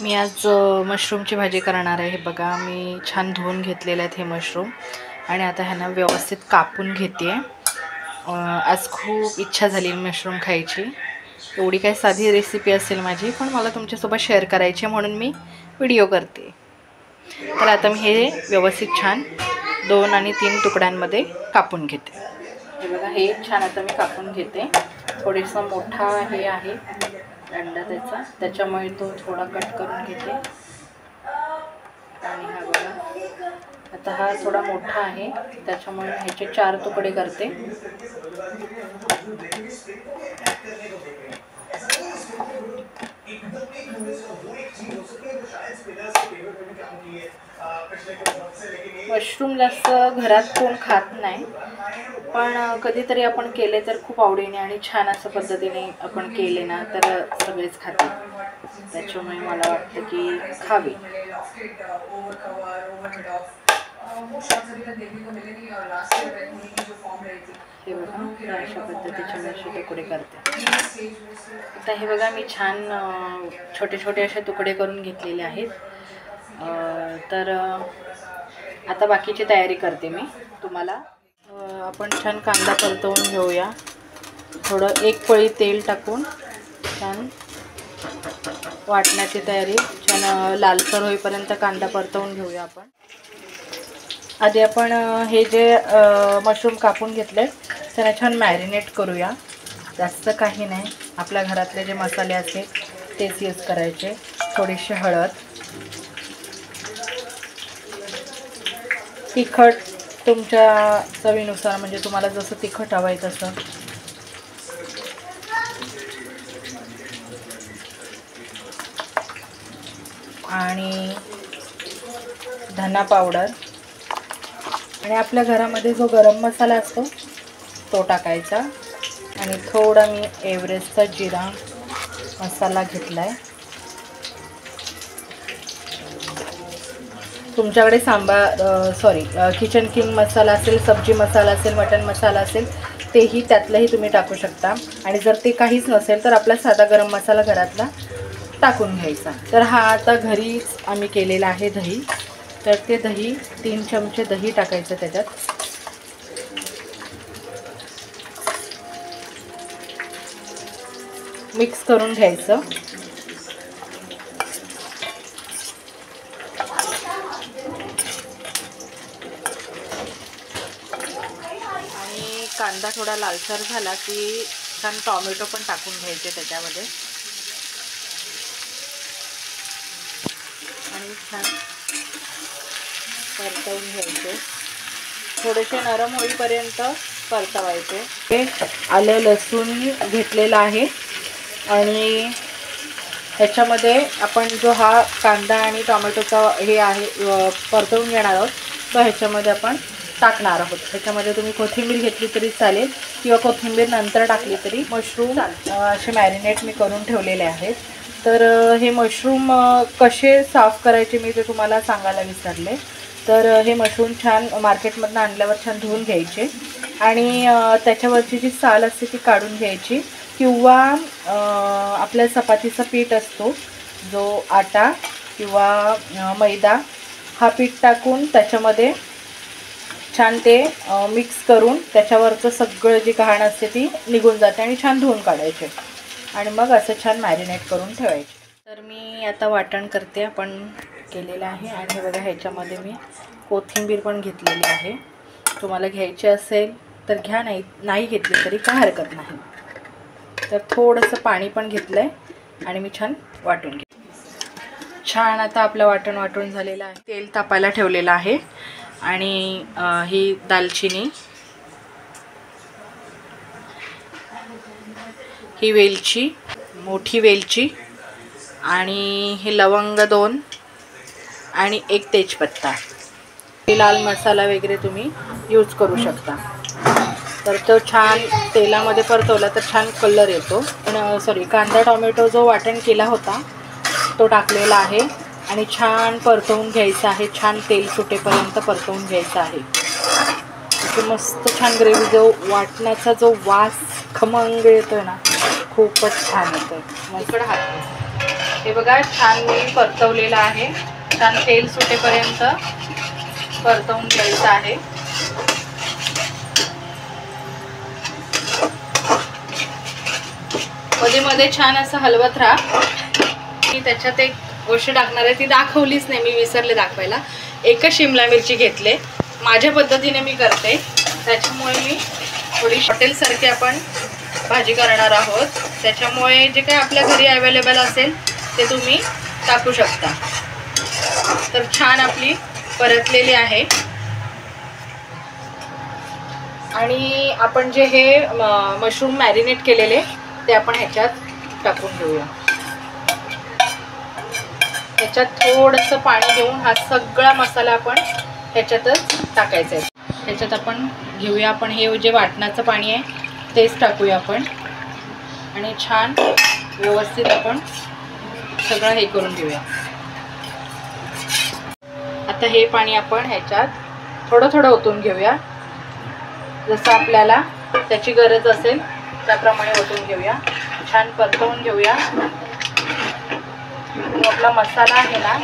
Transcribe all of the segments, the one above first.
मी आज मशरूमची भाजी करणार आहे. बघा, मी छान धुवून घेतलेले आहेत हे मशरूम आणि आता ह्यांना व्यवस्थित कापून घेते. आज खूप इच्छा झाली मशरूम खायची. एवढी काही साधी रेसिपी असेल माझी, पण मला तुमच्यासोबत शेअर करायची म्हणून मी व्हिडिओ करते. तर आता मी हे व्यवस्थित छान 2 आणि 3 तुकड्यांमध्ये कापून घेते. हे बघा, हे छान आता मी कापून घेते. थोडासा मोठा हे आहे अंडा त्याच्यामुळे तो थोडा कट करून घेते. आणि हा बघा, आता हा थोडा मोठा आहे त्याच्यामुळे ह्याचे 4 तुकडे करते. मशरूम जास्त घरात कोण खात नाही, पण कधीतरी आपण केले तर खूप आवडीने आणि छान असं पद्धतीने आपण केले ना तर सगळेच खातात. त्याच्यामुळे मला वाटतं की खावे. हे बघा, अशा पद्धतीचे मी असे तुकडे करते. आता हे बघा, मी छान छोटे छोटे असे तुकडे करून घेतलेले आहेत. तर आता बाकीची तयारी करते मी तुम्हाला. आपण छान कांदा परतवून घेऊया. थोडं 1 पळी तेल टाकून छान वाटण्याची तयारी. छान लालसर होईपर्यंत कांदा परतवून घेऊया आपण. आधी आपण हे जे मशरूम कापून घेतले त्यांना छान मॅरिनेट करूया. जास्त काही नाही, आपल्या घरातले जे मसाले असते तेच यूज करायचे. थोडीशी हळद, तिखट तुमच्या चवीनुसार, म्हणजे तुम्हाला जसं तिखट हवं आहे तसं. आणि धना पावडर आणि आपल्या घरामध्ये जो गरम मसाला असतो तो टाकायचा. आणि थोडा मी एव्हरेस्टचा जिरा मसाला घेतला आहे. तुमच्याकडे किचन किंग मसाला असेल, सब्जी मसाला असेल, मटन मसाला असेल, तेही त्यातलंही तुम्ही टाकू शकता. आणि जर ते काहीच नसेल तर आपला साधा गरम मसाला घरातला टाकून घ्यायचा. तर हा आता घरीच आम्ही केलेला आहे दही. तर ते दही 3 चमचे दही टाकायचं त्याच्यात. मिक्स करून घ्यायचं. आणि कांदा थोडा लालसर झाला की छान टॉमॅटो पण टाकून घ्यायचे त्याच्यामध्ये. आणि छान परतवून घ्यायचे. थोडेसे नरम होईपर्यंत परतवायचे. हे आलं लसूण घेतलेलं आहे आणि ह्याच्यामध्ये आपण जो हा कांदा आणि टोमॅटोचा हे आहे परतवून घेणार आहोत तो ह्याच्यामध्ये आपण टाकणार आहोत. ह्याच्यामध्ये तुम्ही कोथिंबीर घेतली तरी चालेल किंवा कोथिंबीर नंतर टाकली तरी. मशरूम असे मॅरिनेट मी करून ठेवलेले आहेत. तर हे मशरूम कसे साफ करायचे मी ते तुम्हाला सांगायला विसरले. तर हे मशरूम छान मार्केटमधून आणल्यावर छान धुवून घ्यायचे आणि त्याच्यावरची जी साल असते ती काढून घ्यायची. किंवा आपल्या चपातीचा पीठ असतो जो आटा किंवा मैदा, हा पीठ टाकून त्याच्यामध्ये छान ते मिक्स करून त्याच्यावरचं सगळं जी घाण असते ती निघून जाते आणि छान धुवून काढायचे आणि मग असं छान मॅरिनेट करून ठेवायचे. तर मी आता वाटण करते आपण केलेलं आहे. आणि बघा, ह्याच्यामध्ये मी कोथिंबीर पण घेतलेली आहे. तुम्हाला घ्यायची असेल तर घ्या, नाही घेतली तरी काय हरकत नाही. तर थोडंसं पाणी पण घेतलं आहे आणि मी छान वाटून घेते. छान आता आपलं वाटून झालेलं आहे. तेल तापायला ठेवलेलं आहे आणि ही दालचिनी, ही वेलची, मोठी वेलची आणि हे लवंग 2 आणि 1 तेजपत्ता. लाल मसाला वगैरे तुम्ही यूज करू शकता. तर तो छान तेलामध्ये परतवला तर छान कलर येतो. कांदा टोमॅटो जो वाटण केला होता तो टाकलेला आहे आणि छान परतवून घ्यायचा आहे. छान तेल सुटेपर्यंत परतवून घ्यायचा आहे. अशी मस्त छान ग्रेव्ही, जो वाटण्याचा जो वास खमंग येतोय ना, खूपच छान येतोय. इकडं हात हे बघा छान मी परतवलेलं आहे. छान तेल सुटेपर्यंत परतवून घ्यायचं आहे. मध्ये मध्ये छान असं हलवत राहा. मी त्याच्यात एक गोष्ट टाकणार आहे, ती दाखवलीच नाही, मी विसरले दाखवायला. एकच शिमला मिरची घेतले, माझ्या पद्धतीने मी करते, त्याच्यामुळे मी थोडी हॉटेलसारखी आपण भाजी करणार आहोत. त्याच्यामुळे जे काय आपल्या घरी अवेलेबल असेल ते तुम्ही टाकू शकता. तर छान आपली परतलेली आहे. आणि आपण जे हे मशरूम मॅरिनेट केलेले ते आपण ह्याच्यात टाकून घेऊया. ह्याच्यात थोडंसं पाणी घेऊन हा सगळा मसाला आपण ह्याच्यातच टाकायचा आहे. ह्याच्यात आपण घेऊया, आपण हे जे वाटणाचं पाणी आहे तेच टाकूया आपण. आणि छान व्यवस्थित आपण सगळं हे करून घेऊया. आता हे पाणी आपण ह्याच्यात थोडं थोडं ओतून घेऊया. जसं आपल्याला त्याची गरज असेल त्याप्रमाणे ओतून घेऊया. छान परतवून घेऊया. आपला मसाला आहे ना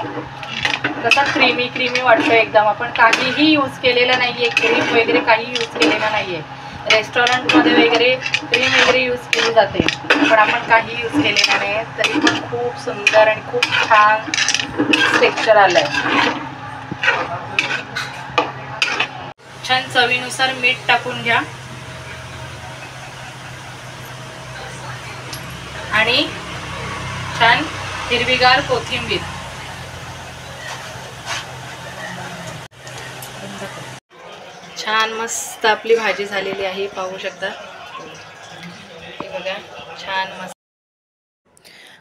कसा क्रीमी क्रीमी वाटतो एकदम. आपण काहीही यूज केलेलं नाही आहे, क्रीम वगैरे काही यूज केलेलं नाही आहे. रेस्टॉरंटमध्ये वगैरे क्रीम वगैरे यूज केली जाते, पण आपण काही यूज केलेलं नाही. तरी पण खूप सुंदर आणि खूप छान टेक्स्चर आलं आहे. छान चवीनुसार मीठ टाकून घ्या. आणि छान हिरवीगार कोथिंबीर. छान मस्त आपली भाजी झालेली आहे, पाहू शकता. हे बघा छान मस्त,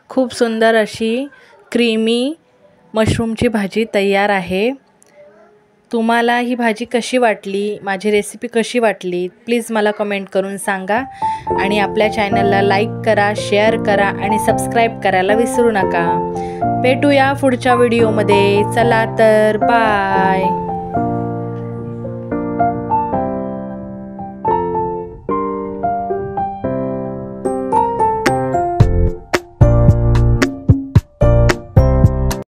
खूप सुंदर अशी क्रीमी मशरूमची भाजी तयार आहे. तुम्हाला ही भाजी कशी वाटली, माझी रेसिपी कशी वाटली, प्लीज मला कमेंट करून सांगा. आणि आपल्या चॅनलला लाईक करा, शेअर करा आणि सबस्क्राईब करायला विसरू नका. भेटूया पुढच्या व्हिडिओमध्ये. चला तर बाय.